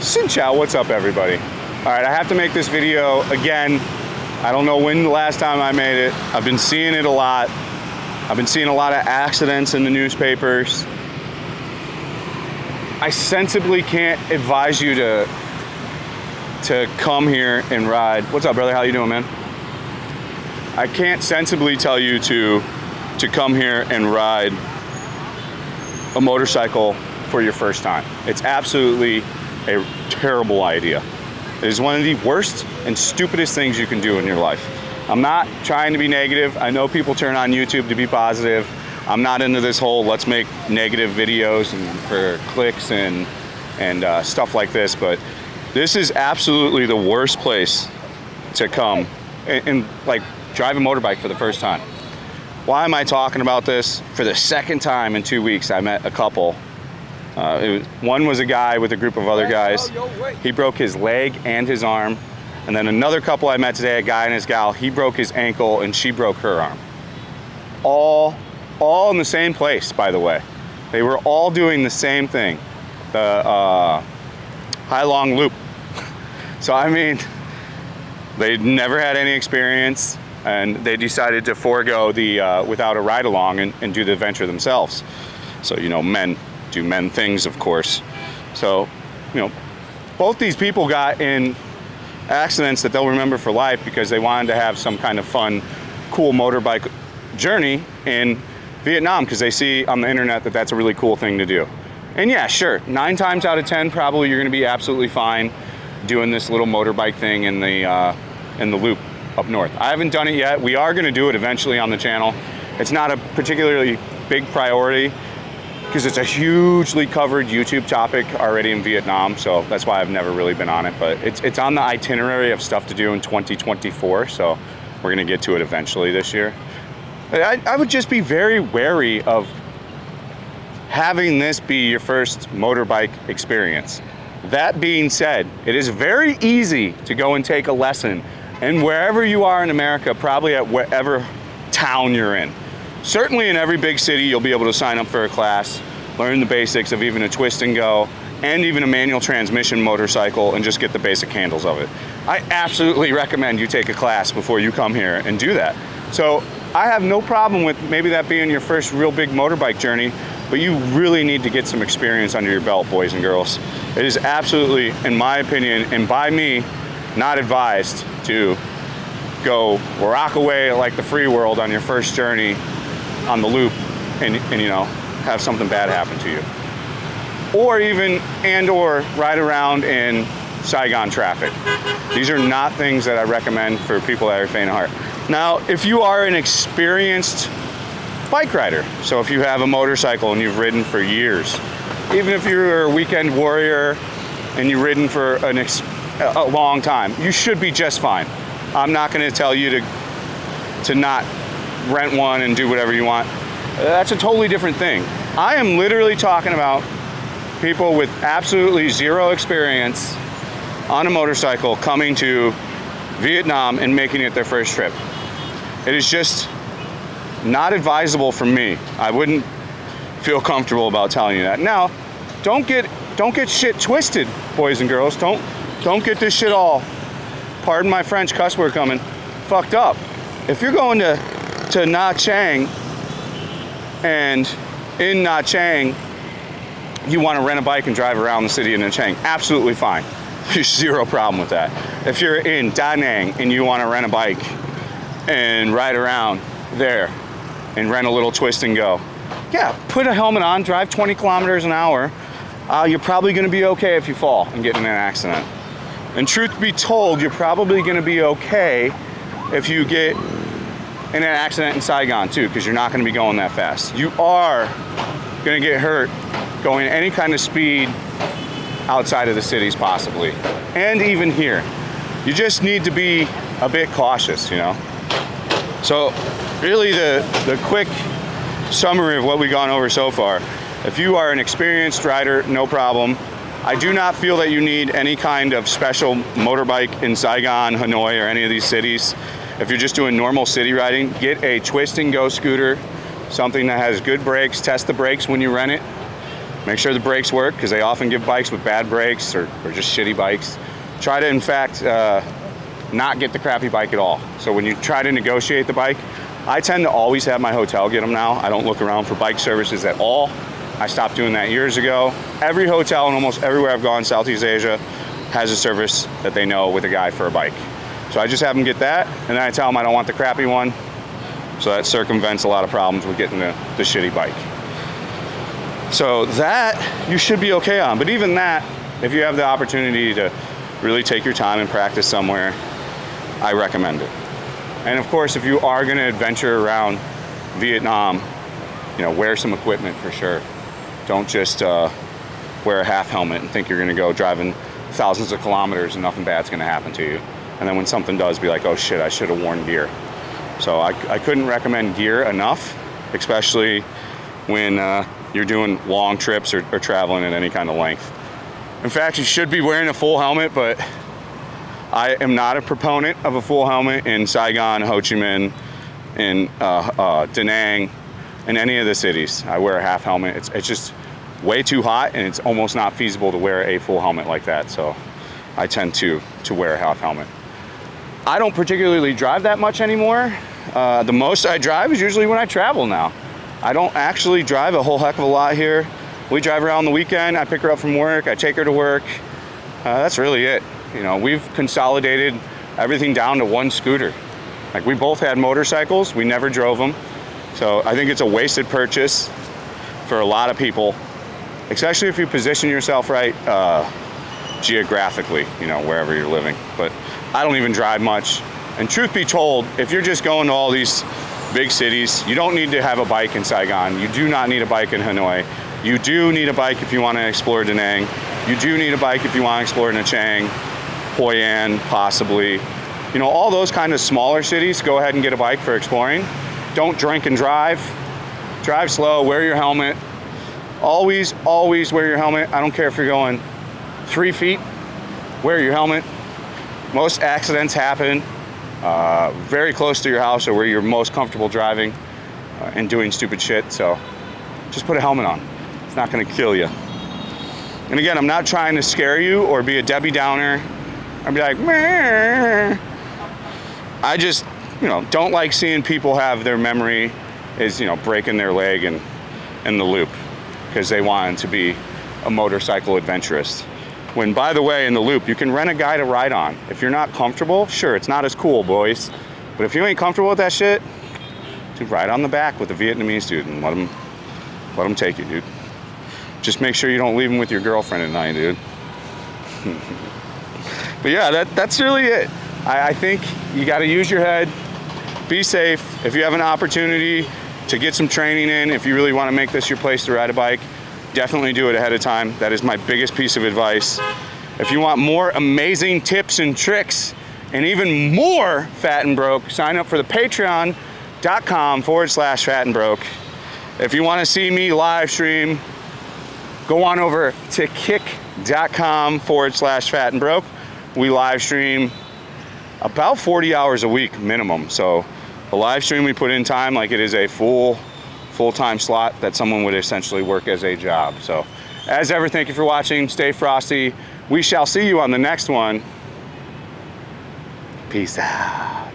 Xin chao, what's up everybody? All right, I have to make this video again. I don't know when the last time I made it. I've been seeing it a lot. I've been seeing a lot of accidents in the newspapers. I sensibly can't advise you to come here and ride. What's up, brother? How you doing, man? I can't sensibly tell you to come here and ride a motorcycle for your first time. It's absolutely a terrible idea. It is one of the worst and stupidest things you can do in your life. I'm not trying to be negative. I know people turn on YouTube to be positive. I'm not into this whole let's make negative videos and for clicks and stuff like this, but this is absolutely the worst place to come and like drive a motorbike for the first time. Why am I talking about this? For the second time in 2 weeks, I met a couple. One was a guy with a group of other guys. He broke his leg and his arm. And then another couple I met today, a guy and his gal, he broke his ankle and she broke her arm. All in the same place, by the way. They were all doing the same thing, the Hai Long Loop. So I mean, they never had any experience and they decided to forego the without a ride along and do the adventure themselves. So, you know, men do men things, of course. So, you know, both these people got in accidents that they'll remember for life because they wanted to have some kind of fun, cool motorbike journey in Vietnam because they see on the internet that that's a really cool thing to do. And yeah, sure, 9 times out of 10, probably you're gonna be absolutely fine doing this little motorbike thing in the loop up north. I haven't done it yet. We are gonna do it eventually on the channel. It's not a particularly big priority because it's a hugely covered YouTube topic already in Vietnam, so that's why I've never really been on it, but it's on the itinerary of stuff to do in 2024, so we're gonna get to it eventually this year. I would just be very wary of having this be your first motorbike experience. That being said, it is very easy to go and take a lesson, and wherever you are in America, probably at whatever town you're in. Certainly in every big city, you'll be able to sign up for a class, learn the basics of even a twist and go, and even a manual transmission motorcycle, and just get the basic handles of it. I absolutely recommend you take a class before you come here and do that. So I have no problem with maybe that being your first real big motorbike journey, but you really need to get some experience under your belt, boys and girls. It is absolutely, in my opinion, and by me, not advised to go rock away like the free world on your first journey on the loop and you know, have something bad happen to you. Or even, or ride around in Saigon traffic. These are not things that I recommend for people that are faint of heart. Now, if you are an experienced bike rider, so if you have a motorcycle and you've ridden for years, even if you're a weekend warrior and you've ridden for a long time, you should be just fine. I'm not gonna tell you to not rent one and do whatever you want. That's a totally different thing. I am literally talking about people with absolutely zero experience on a motorcycle coming to Vietnam and making it their first trip. It is just not advisable for me. I wouldn't feel comfortable about telling you that. Now, don't get shit twisted, boys and girls. Don't get this shit all, pardon my French cuss word coming, fucked up. If you're going to Nha Trang, and in Nha Trang, you want to rent a bike and drive around the city of Nha Trang, absolutely fine. There's zero problem with that. If you're in Da Nang and you want to rent a bike and ride around there and rent a little twist and go, yeah, put a helmet on, drive 20 kilometers an hour. You're probably going to be okay if you fall and get in an accident. And truth be told, you're probably going to be okay if you get in an accident in Saigon too, because you're not going to be going that fast. You are going to get hurt going any kind of speed outside of the cities possibly, and even here. You just need to be a bit cautious, you know. So really the quick summary of what we've gone over so far, if you are an experienced rider, no problem. I do not feel that you need any kind of special motorbike in Saigon, Hanoi, or any of these cities. If you're just doing normal city riding, get a twist and go scooter, something that has good brakes. Test the brakes when you rent it. Make sure the brakes work, because they often give bikes with bad brakes or just shitty bikes. Try to, in fact, not get the crappy bike at all. So when you try to negotiate the bike, I tend to always have my hotel get them now. I don't look around for bike services at all. I stopped doing that years ago. Every hotel and almost everywhere I've gone, Southeast Asia, has a service that they know with a guy for a bike. So I just have them get that, and then I tell them I don't want the crappy one. So that circumvents a lot of problems with getting the shitty bike. So that you should be okay on. But even that, if you have the opportunity to really take your time and practice somewhere, I recommend it. And of course, if you are going to adventure around Vietnam, you know, wear some equipment for sure. Don't just wear a half helmet and think you're going to go driving thousands of kilometers and nothing bad's going to happen to you. And then when something does, be like, oh shit, I should have worn gear. So I couldn't recommend gear enough, especially when you're doing long trips or traveling at any kind of length. In fact, you should be wearing a full helmet, but I am not a proponent of a full helmet in Saigon, Ho Chi Minh, in Da Nang, in any of the cities. I wear a half helmet. It's just way too hot, and it's almost not feasible to wear a full helmet like that. So I tend to wear a half helmet. I don't particularly drive that much anymore. The most I drive is usually when I travel now. I don't actually drive a whole heck of a lot here. We drive around the weekend. I pick her up from work. I take her to work. That's really it. You know, we've consolidated everything down to one scooter. Like, we both had motorcycles. We never drove them. So I think it's a wasted purchase for a lot of people, especially if you position yourself right geographically, you know, wherever you're living. But I don't even drive much. And truth be told, if you're just going to all these big cities, you don't need to have a bike in Saigon. You do not need a bike in Hanoi. You do need a bike if you want to explore Da Nang. You do need a bike if you want to explore Nha Trang, Hoi An, possibly. You know, all those kind of smaller cities, go ahead and get a bike for exploring. Don't drink and drive. Drive slow, wear your helmet. Always, always wear your helmet. I don't care if you're going 3 feet, wear your helmet. Most accidents happen very close to your house or where you're most comfortable driving and doing stupid shit. So just put a helmet on. It's not gonna kill you. And again, I'm not trying to scare you or be a Debbie Downer. I'd be like, meh. I just, you know, don't like seeing people have their memory is, you know, breaking their leg in the loop because they wanted to be a motorcycle adventurist. When, by the way, in the loop, you can rent a guy to ride on. If you're not comfortable, sure, it's not as cool, boys. But if you ain't comfortable with that shit, dude, ride on the back with a Vietnamese dude and let him take you, dude. Just make sure you don't leave him with your girlfriend at night, dude. But yeah, that's really it. I think you gotta use your head, be safe. If you have an opportunity to get some training in, if you really wanna make this your place to ride a bike, definitely do it ahead of time. That is my biggest piece of advice. If you want more amazing tips and tricks and even more Fat and Broke, sign up for the patreon.com/fatandbroke. If you wanna see me live stream, go on over to kick.com/fatandbroke. We live stream about 40 hours a week minimum. So a live stream, we put in time like it is a full-time slot that someone would essentially work as a job. So as ever, thank you for watching. Stay frosty. We shall see you on the next one. Peace out.